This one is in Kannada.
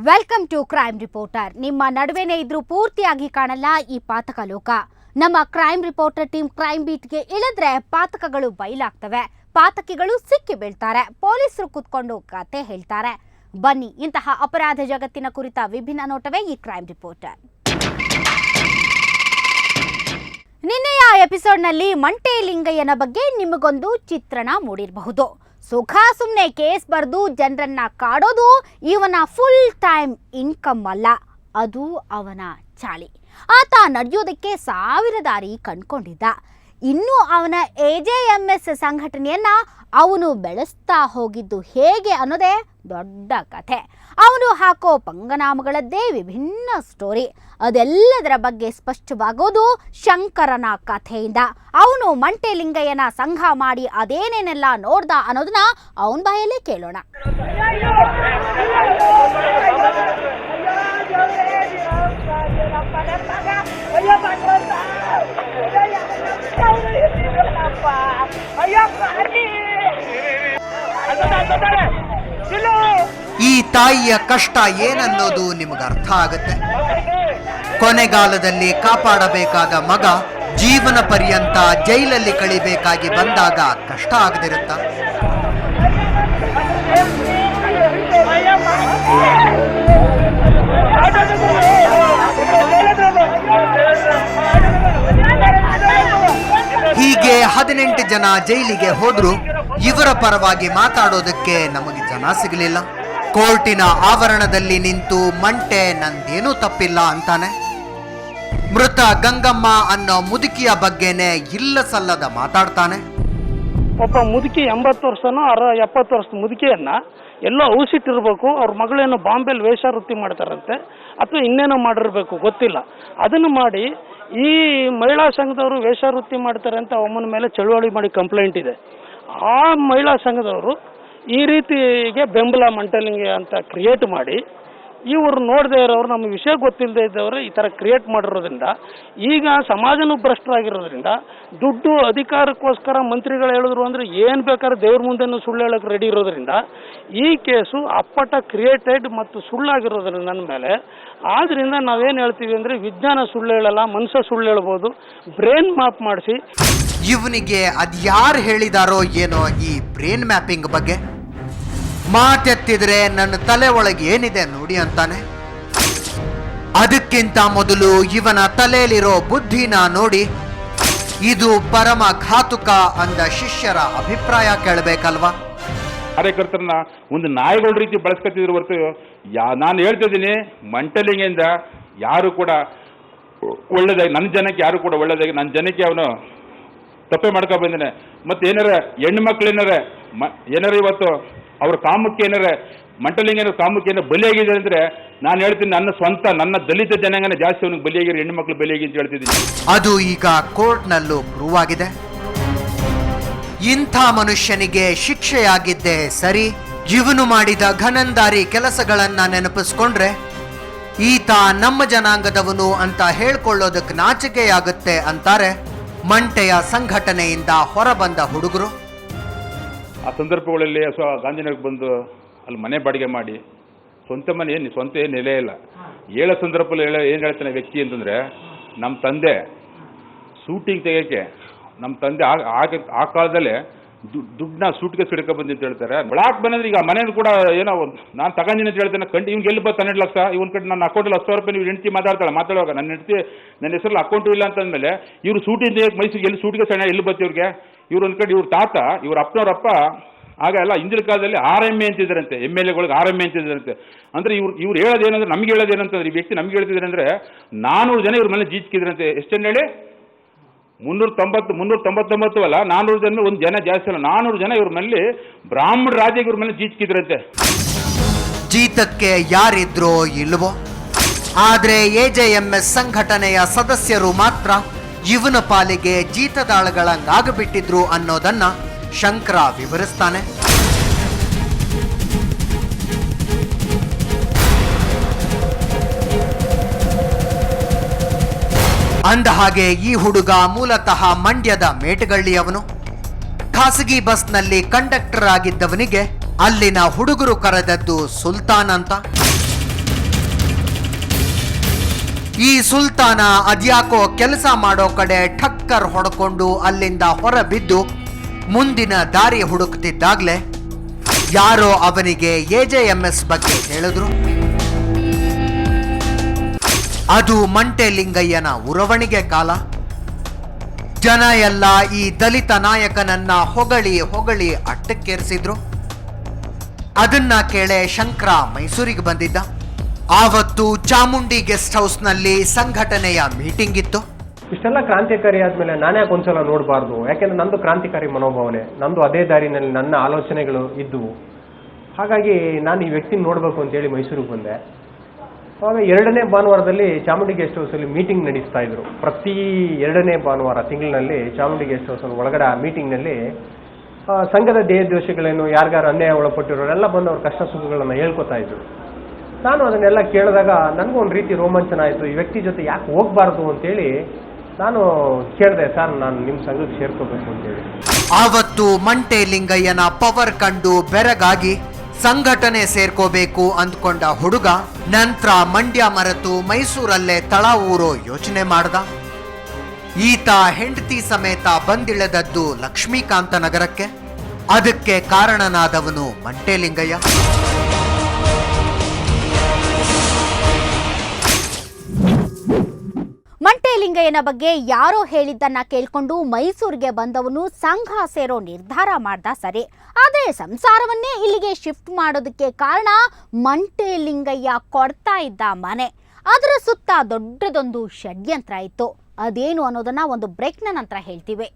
Welcome to crime reporter. ನಿಮ್ಮ ನಡುವೆನೇ ಇದ್ರೂ ಪೂರ್ತಿಯಾಗಿ ಕಾಣಲ್ಲ ಈ ಪಾತಕ ಲೋಕ. ನಮ್ಮ ಕ್ರೈಮ್ ರಿಪೋರ್ಟರ್ ಟೀಮ್ ಕ್ರೈಮ್ ಬೀಟ್ಗೆ ಇಳಿದ್ರೆ ಪಾತಕಗಳು ಬಯಲಾಗ್ತವೆ, ಪಾತಕಿಗಳು ಸಿಕ್ಕಿ ಬೀಳ್ತಾರೆ, ಪೊಲೀಸರು ಕೂತ್ಕೊಂಡು ಕತೆ ಹೇಳ್ತಾರೆ. ಬನ್ನಿ, ಇಂತಹ ಅಪರಾಧ ಜಗತ್ತಿನ ಕುರಿತ ವಿಭಿನ್ನ ನೋಟವೇ ಈ ಕ್ರೈಮ್ ರಿಪೋರ್ಟರ್. ನಿನ್ನೆಯ ಎಪಿಸೋಡ್ನಲ್ಲಿ ಮಂಟೆ ಲಿಂಗಯ್ಯನ ಬಗ್ಗೆ ನಿಮಗೊಂದು ಚಿತ್ರಣ ಮೂಡಿರಬಹುದು. ಸುಖ ಸುಮ್ಮನೆ ಕೇಸ್ ಬರೆದು ಜನರನ್ನ ಕಾಡೋದು ಇವನ ಫುಲ್ ಟೈಮ್ ಇನ್ಕಮ್ ಅಲ್ಲ, ಅದು ಅವನ ಚಾಳಿ. ಆತ ನಡೆಯೋದಕ್ಕೆ ಸಾವಿರ ದಾರಿ ಕಂಡುಕೊಂಡಿದ್ದ. ಇನ್ನು ಅವನ AJMS ಸಂಘಟನೆಯನ್ನ ಅವನು ಬೆಳೆಸ್ತಾ ಹೋಗಿದ್ದು ಹೇಗೆ ಅನ್ನೋದೇ ದೊಡ್ಡ ಕಥೆ. ಅವನು ಹಾಕೋ ಪಂಗನಾಮಗಳದ್ದೇ ವಿಭಿನ್ನ ಸ್ಟೋರಿ. ಅದೆಲ್ಲದರ ಬಗ್ಗೆ ಸ್ಪಷ್ಟವಾಗೋದು ಶಂಕರನ ಕಥೆಯಿಂದ. ಅವನು ಮಂಟೆ ಲಿಂಗಯ್ಯನ ಸಂಘ ಮಾಡಿ ಅದೇನೇನೆಲ್ಲ ನೋಡ್ದ ಅನ್ನೋದನ್ನ ಅವನ ಬಾಯಲ್ಲೇ ಕೇಳೋಣ. ಈ ತಾಯಿಯ ಕಷ್ಟ ಏನನ್ನೋದು ನಿಮಗೆ ಅರ್ಥ ಆಗುತ್ತೆ. ಕೊನೆಗಾಲದಲ್ಲಿ ಕಾಪಾಡಬೇಕಾದ ಮಗ ಜೀವನ ಪರ್ಯಂತ ಜೈಲಲ್ಲಿ ಕಳಿಬೇಕಾಗಿ ಬಂದಾಗ ಕಷ್ಟ ಆಗದಿರುತ್ತ? ಹೀಗೆ 18 ಜನ ಜೈಲಿಗೆ ಹೋದ್ರು ಇವರ ಪರವಾಗಿ ಮಾತಾಡೋದಕ್ಕೆ ನಮಗೆ ಜನ ಸಿಗಲಿಲ್ಲ. ಕೋರ್ಟಿನ ಆವರಣದಲ್ಲಿ ನಿಂತು ಮಂಟೆ ನಂದೇನೂ ತಪ್ಪಿಲ್ಲ ಅಂತಾನೆ. ಮೃತ ಗಂಗಮ್ಮ ಅನ್ನೋ ಮುದುಕಿಯ ಬಗ್ಗೆನೆ ಇಲ್ಲ ಸಲ್ಲದ ಮಾತಾಡ್ತಾನೆ. ಒಬ್ಬ ಮುದುಕಿ 80 ವರ್ಷನೋ 70 ವರ್ಷದ ಮುದುಕಿಯನ್ನ ಎಲ್ಲೋ ಔಸಿಟ್ಟಿರ್ಬೇಕು, ಅವ್ರ ಮಗಳೇನೋ ಬಾಂಬೆಲಿ ವೇಷವೃತ್ತಿ ಮಾಡ್ತಾರಂತೆ ಅಥವಾ ಇನ್ನೇನೋ ಮಾಡಿರ್ಬೇಕು ಗೊತ್ತಿಲ್ಲ. ಅದನ್ನು ಮಾಡಿ ಈ ಮಹಿಳಾ ಸಂಘದವರು ವೇಷವೃತ್ತಿ ಮಾಡ್ತಾರೆ ಅಂತ ಒಮ್ಮನ ಮೇಲೆ ಚಳುವಳಿ ಮಾಡಿ ಕಂಪ್ಲೇಂಟ್ ಇದೆ. ಆ ಮಹಿಳಾ ಸಂಘದವರು ಈ ರೀತಿಗೆ ಬೆಂಬಲ ಮಂಟಲಿಂಗ ಅಂತ ಕ್ರಿಯೇಟ್ ಮಾಡಿ, ಇವರು ನೋಡದೇ ಇರೋರು, ನಮ್ಮ ವಿಷಯ ಗೊತ್ತಿಲ್ಲದೆ ಇದ್ದವರು ಈ ಥರ ಕ್ರಿಯೇಟ್ ಮಾಡಿರೋದ್ರಿಂದ ಈಗ ಸಮಾಜನೂ ಭ್ರಷ್ಟರಾಗಿರೋದ್ರಿಂದ ದುಡ್ಡು ಅಧಿಕಾರಕ್ಕೋಸ್ಕರ ಮಂತ್ರಿಗಳು ಹೇಳಿದ್ರು ಅಂದರೆ ಏನು ಬೇಕಾದ್ರೆ ದೇವ್ರ ಮುಂದೆನೂ ಸುಳ್ಳು ಹೇಳೋಕೆ ರೆಡಿ ಇರೋದ್ರಿಂದ ಈ ಕೇಸು ಅಪ್ಪಟ ಕ್ರಿಯೇಟೆಡ್ ಮತ್ತು ಸುಳ್ಳಾಗಿರೋದ್ರಿಂದ ನನ್ನ ಮೇಲೆ. ಆದ್ದರಿಂದ ನಾವೇನು ಹೇಳ್ತೀವಿ ಅಂದರೆ ವಿಜ್ಞಾನ ಸುಳ್ಳು ಹೇಳಲ್ಲ, ಮನುಷ್ಯ ಸುಳ್ಳು ಹೇಳ್ಬೋದು. ಬ್ರೈನ್ ಮ್ಯಾಪ್ ಮಾಡಿಸಿ ಇವನಿಗೆ ಅದ್ಯಾರು ಹೇಳಿದಾರೋ ಏನೋ ಈ ಬ್ರೈನ್ ಮ್ಯಾಪಿಂಗ್ ಬಗ್ಗೆ. ಮಾತೆತ್ತಿದ್ರೆ ನನ್ನ ತಲೆ ಒಳಗೆ ಏನಿದೆ ನೋಡಿ ಅಂತಾನೆ. ಅದಕ್ಕಿಂತ ಮೊದಲು ಇವನ ತಲೆಯಲ್ಲಿರೋ ಬುದ್ಧಿನ ನೋಡಿ ಇದು ಪರಮ ಘಾತುಕ ಅಂದ ಶಿಷ್ಯರ ಅಭಿಪ್ರಾಯ ಕೇಳಬೇಕಲ್ವಾ? ಕಾರ್ಯಕರ್ತರನ್ನ ಒಂದು ನಾಯಿಗಳ ರೀತಿ ಬಳಸ್ಕೊತಿದ್ರು ಹೊರತು ನಾನು ಹೇಳ್ತಿದ್ದೀನಿ, ಮಂಟಲಿಂಗಿಂದ ಯಾರು ಕೂಡ ಒಳ್ಳೇದಾಗಿ, ನನ್ನ ಜನಕ್ಕೆ ಯಾರು ಕೂಡ ಒಳ್ಳೇದಾಗಿ, ನನ್ನ ಜನಕ್ಕೆ ಅವನು ತಪ್ಪೆ ಮಾಡ್ಕೊ ಬಂದಿದ್ದಾನೆ. ಮತ್ತೆ ಏನಾರ ಹೆಣ್ಣು ಮಕ್ಳು ಏನಾರ ಇವತ್ತು ಅವ್ರ ಕಾಮಕ್ಕೆ ಏನಾರ ಮಂಟಲಿಂಗನ ಕಾಮಕ್ಕೆ ಏನಾರ ಬಲಿಯಾಗಿದೆ ಅಂದ್ರೆ ನಾನು ಹೇಳ್ತೀನಿ, ನನ್ನ ದಲಿತ ಜನಾಂಗನ ಜಾಸ್ತಿ ಅವನಿಗೆ ಬಲಿಯಾಗಿರೋ ಹೆಣ್ಣು ಮಕ್ಳು ಬಲಿಯಾಗಿ ಅಂತ ಹೇಳ್ತಿದ್ದೀನಿ. ಅದು ಈಗ ಕೋರ್ಟ್ನಲ್ಲೂ ಪ್ರೂವ್ ಆಗಿದೆ. ಇಂಥ ಮನುಷ್ಯನಿಗೆ ಶಿಕ್ಷೆಯಾಗಿದ್ದೇ ಸರಿ. ಇವನು ಮಾಡಿದ ಘನಂದಾರಿ ಕೆಲಸಗಳನ್ನ ನೆನಪಿಸ್ಕೊಂಡ್ರೆ ಈತ ನಮ್ಮ ಜನಾಂಗದವನು ಅಂತ ಹೇಳ್ಕೊಳ್ಳೋದಕ್ಕೆ ನಾಚಿಕೆಯಾಗುತ್ತೆ ಅಂತಾರೆ ಮಂಟೆಯ ಸಂಘಟನೆಯಿಂದ ಹೊರಬಂದ ಹುಡುಗರು. ಆ ಸಂದರ್ಭಗಳಲ್ಲಿ ಗಾಂಧಿನಗರಕ್ಕೆ ಬಂದು ಅಲ್ಲಿ ಮನೆ ಬಾಡಿಗೆ ಮಾಡಿ ಸ್ವಂತ ಏನು ನೆಲೆ ಇಲ್ಲ. ಹೇಳೋ ಸಂದರ್ಭದಲ್ಲಿ ಏನು ಹೇಳ್ತಾನೆ ವ್ಯಕ್ತಿ ಅಂತಂದರೆ, ನಮ್ಮ ತಂದೆ ಶೂಟಿಂಗ್ ತೆಗೆಯೋಕ್ಕೆ ನಮ್ಮ ತಂದೆ ಆ ಕಾಲದಲ್ಲೇ ದುಡ್ಡನ್ನ ಸೂಟ್ಗೆ ಸಿಡ್ಕೊ ಬಂದು ಅಂತ ಹೇಳ್ತಾರೆ. ಬ್ಲಾಕ್ ಬಂದ್ರೆ ಈಗ ಮನೇಲಿ ಕೂಡ ಏನೋ ನಾನು ತಗೊಂಡಿನಿ ಅಂತ ಹೇಳ್ತೇನೆ. ಇವ್ಗೆ ಎಲ್ಲಿ ಬಂತು 12 ಲಕ್ಷ, ಇವನ್ ಕಡೆ ನನ್ನ ಅಕೌಂಟಲ್ಲಿ 10,000 ರೂಪಾಯಿ ನೀವು ಹೆಂಡತಿ ಮಾತಾಡುವಾಗ ನನ್ನ ಹೆಂಡತಿ ನನ್ನ ಹೆಸರಲ್ಲಿ ಅಕೌಂಟು ಇಲ್ಲ ಅಂತಂದಮೇಲೆ ಇವರು ಶೂಟಿಂಗ್ ತೆಗೆಯಕ್ಕೆ ಮೈಸೂರಿಗೆ ಎಲ್ಲಿ ಸೂಟ್ಗೆ ಸಣ್ಣ ಎಲ್ಲಿ ಬತ್ತು ಇವ್ರಿಗೆ. ಇವ್ರು ಒಂದು ಕಡೆ ಇವ್ರ ತಾತ, ಇವ್ರ ಅಪ್ಪನವ್ರಪ್ಪ ಆಗ ಎಲ್ಲ ಹಿಂದಿನ ಕಾಲದಲ್ಲಿ RMA ಅಂತಿದ್ರಂತೆ, MLAಗಳಿಗೆ RMA ಅಂತಿದ್ರಂತೆ. ಅಂದರೆ ಇವ್ರು ಹೇಳೋದೇನಂದ್ರೆ, ನಮ್ಗೆ ಹೇಳೋದೇನಂತಂದ್ರೆ, ಈ ವ್ಯಕ್ತಿ ನಮ್ಗೆ ಹೇಳ್ತಿದ್ರೆ ಅಂದರೆ 400 ಜನ ಇವ್ರ ಮೇಲೆ ಜೀಚ್ಕಿದ್ರಂತೆ. ಎಷ್ಟೆಂದು ಹೇಳಿ 399 ಅಲ್ಲ, 400 ಜನ, ಒಂದು ಜನ ಜಾಸ್ತಿ ಅಲ್ಲ, 400 ಜನ ಇವ್ರ ಮೇಲೆ ಬ್ರಾಹ್ಮಣ ರಾಜ್ಯ ಇವ್ರ ಮೇಲೆ ಜೀಚ್ಕಿದ್ರಂತೆ. ಜೀತಕ್ಕೆ ಯಾರಿದ್ರೋ ಇಲ್ವೋ, ಆದ್ರೆ AJMS ಸಂಘಟನೆಯ ಸದಸ್ಯರು ಮಾತ್ರ ಇವನ ಪಾಲಿಗೆ ಜೀತದಾಳಗಳಂಗಾಗ್ಬಿಟ್ಟಿದ್ರು ಅನ್ನೋದನ್ನ ಶಂಕರ ವಿವರಿಸ್ತಾನೆ. ಅಂದ ಹಾಗೆ ಈ ಹುಡುಗ ಮೂಲತಃ ಮಂಡ್ಯದ ಮೇಟಗಳ್ಳಿಯವನು. ಖಾಸಗಿ ಬಸ್ನಲ್ಲಿ ಕಂಡಕ್ಟರ್ ಆಗಿದ್ದವನಿಗೆ ಅಲ್ಲಿನ ಹುಡುಗರು ಕರೆದದ್ದು ಸುಲ್ತಾನ್ ಅಂತ. ಈ ಸುಲ್ತಾನ ಅದ್ಯಾಕೋ ಕೆಲಸ ಮಾಡೋ ಕಡೆ ಠಕ್ಕರ್ ಹೊಡ್ಕೊಂಡು ಅಲ್ಲಿಂದ ಹೊರಬಿದ್ದು ಮುಂದಿನ ದಾರಿ ಹುಡುಕ್ತಿದ್ದಾಗ್ಲೇ ಯಾರೋ ಅವನಿಗೆ AJMS ಬಗ್ಗೆ ಹೇಳಿದ್ರು. ಅದು ಮಂಟೆ ಲಿಂಗಯ್ಯನ ಉರವಣಿಗೆ ಕಾಲ. ಜನ ಎಲ್ಲ ಈ ದಲಿತ ನಾಯಕನನ್ನ ಹೊಗಳಿ ಹೊಗಳಿ ಅಟ್ಟಕ್ಕೇರಿಸಿದ್ರು. ಅದನ್ನ ಕೇಳೆ ಶಂಕರ ಮೈಸೂರಿಗೆ ಬಂದಿದ್ದ. ಆವತ್ತು ಚಾಮುಂಡಿ ಗೆಸ್ಟ್ ಹೌಸ್ನಲ್ಲಿ ಸಂಘಟನೆಯ ಮೀಟಿಂಗ್ ಇತ್ತು. ಇಷ್ಟೆಲ್ಲ ಕ್ರಾಂತಿಕಾರಿ ಆದಮೇಲೆ ನಾನು ಯಾಕೆ ಒಂದ್ಸಲ ನೋಡಬಾರ್ದು? ಯಾಕೆಂದ್ರೆ ನಂದು ಕ್ರಾಂತಿಕಾರಿ ಮನೋಭಾವನೆ, ನಂದು ಅದೇ ದಾರಿನಲ್ಲಿ ನನ್ನ ಆಲೋಚನೆಗಳು ಇದ್ದವು. ಹಾಗಾಗಿ ನಾನು ಈ ವ್ಯಕ್ತಿನ ನೋಡಬೇಕು ಅಂತೇಳಿ ಮೈಸೂರಿಗೆ ಬಂದೆ. ಆವಾಗ 2ನೇ ಭಾನುವಾರದಲ್ಲಿ ಚಾಮುಂಡಿ ಗೆಸ್ಟ್ ಹೌಸಲ್ಲಿ ಮೀಟಿಂಗ್ ನಡೆಸ್ತಾ ಇದ್ರು. ಪ್ರತಿ 2ನೇ ಭಾನುವಾರ ತಿಂಗಳಿನಲ್ಲಿ ಚಾಮುಂಡಿ ಗೆಸ್ಟ್ ಹೌಸ್ ಒಳಗಡೆ ಆ ಮೀಟಿಂಗ್ನಲ್ಲಿ ಸಂಘದ ದೇಹದೋಷಗಳೇನು, ಯಾರಿಗಾರು ಅನ್ಯಾಯ ಒಳಪಟ್ಟಿರೋರೆಲ್ಲ ಬಂದು ಅವ್ರ ಕಷ್ಟ ಸುಖಗಳನ್ನು ಹೇಳ್ಕೊತಾ ಇದ್ರು. ನಾನು ಅದನ್ನೆಲ್ಲ ಕೇಳಿದಾಗ ನನಗೂ ಒಂದು ರೀತಿ ರೋಮಾಂಚನ ಆಯಿತು. ಈ ವ್ಯಕ್ತಿ ಜೊತೆ ಯಾಕೆ ಹೋಗಬಾರ್ದು ಅಂತೇಳಿ ನಾನು ಕೇಳಿದೆ, ಸರ್ ನಾನು ನಿಮ್ಮ ಸಂಘಕ್ಕೆ ಸೇರ್ಕೋಬೇಕು ಅಂತೇಳಿ. ಆವತ್ತು ಮಂಟೆ ಲಿಂಗಯ್ಯನ ಪವರ್ ಕಂಡು ಬೆರಗಾಗಿ ಸಂಘಟನೆ ಸೇರ್ಕೋಬೇಕು ಅಂದ್ಕೊಂಡ ಹುಡುಗ ನಂತರ ಮಂಡ್ಯ ಮರೆತು ಮೈಸೂರಲ್ಲೇ ತಳ ಊರೋ ಯೋಚನೆ ಮಾಡ್ದ. ಈತ ಹೆಂಡತಿ ಸಮೇತ ಬಂದಿಳಿದದ್ದು ಲಕ್ಷ್ಮೀಕಾಂತ ನಗರಕ್ಕೆ. ಅದಕ್ಕೆ ಕಾರಣನಾದವನು ಮಂಟೆ ಲಿಂಗಯ್ಯ. ಮಂಟೆ ಲಿಂಗಯ್ಯನ ಬಗ್ಗೆ ಯಾರೋ ಹೇಳಿದ್ದನ್ನ ಕೇಳ್ಕೊಂಡು ಮೈಸೂರಿಗೆ ಬಂದವನು ಸಂಘ ಸೇರೋ ನಿರ್ಧಾರ ಮಾಡ್ದ ಸರಿ. ಆದರೆ ಸಂಸಾರವನ್ನೇ ಇಲ್ಲಿಗೆ ಶಿಫ್ಟ್ ಮಾಡೋದಕ್ಕೆ ಕಾರಣ ಮಂಟೆ ಲಿಂಗಯ್ಯ ಕೊಡ್ತಾ ಇದ್ದ ಮನೆ. ಅದರ ಸುತ್ತ ದೊಡ್ಡದೊಂದು ಷಡ್ಯಂತ್ರ ಇತ್ತು. ಅದೇನು ಅನ್ನೋದನ್ನ ಒಂದು ಬ್ರೇಕ್ನ ನಂತರ ಹೇಳ್ತೀವಿ.